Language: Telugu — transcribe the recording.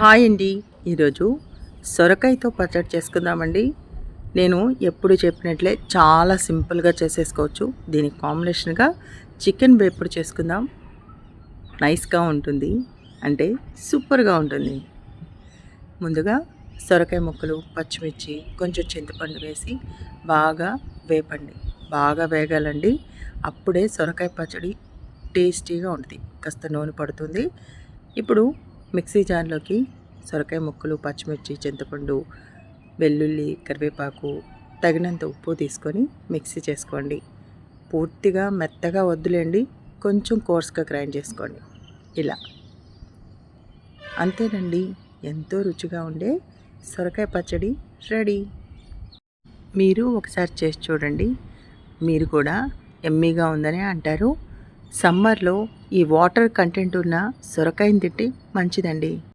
హాయ్ అండి. ఈరోజు సొరకాయతో పచ్చడి చేసుకుందామండి. నేను ఎప్పుడు చెప్పినట్లే చాలా సింపుల్గా చేసేసుకోవచ్చు. దీనికి కాంబినేషన్గా చికెన్ వేపుడు చేసుకుందాం. నైస్గా ఉంటుంది, అంటే సూపర్గా ఉంటుంది. ముందుగా సొరకాయ ముక్కలు, పచ్చిమిర్చి, కొంచెం చింతపండు వేసి బాగా వేపండి. బాగా వేగాలండి. అప్పుడే సొరకాయ పచ్చడి టేస్టీగా ఉంటుంది. కాస్త నూనె పడుతుంది. ఇప్పుడు మిక్సీ జార్లోకి సొరకాయ ముక్కలు, పచ్చిమిర్చి, చింతపండు, వెల్లుల్లి, కరివేపాకు, తగినంత ఉప్పు తీసుకొని మిక్సీ చేసుకోండి. పూర్తిగా మెత్తగా వద్దులేండి, కొంచెం కోర్స్గా గ్రైండ్ చేసుకోండి. ఇలా అంతేనండి, ఎంతో రుచిగా ఉండే సొరకాయ పచ్చడి రెడీ. మీరు ఒకసారి చేసి చూడండి, మీరు కూడా ఎమ్మీగా ఉందని అంటారు. సమ్మర్లో ఈ వాటర్ కంటెంట్ ఉన్న సొరకాయని తింటే మంచిదండి.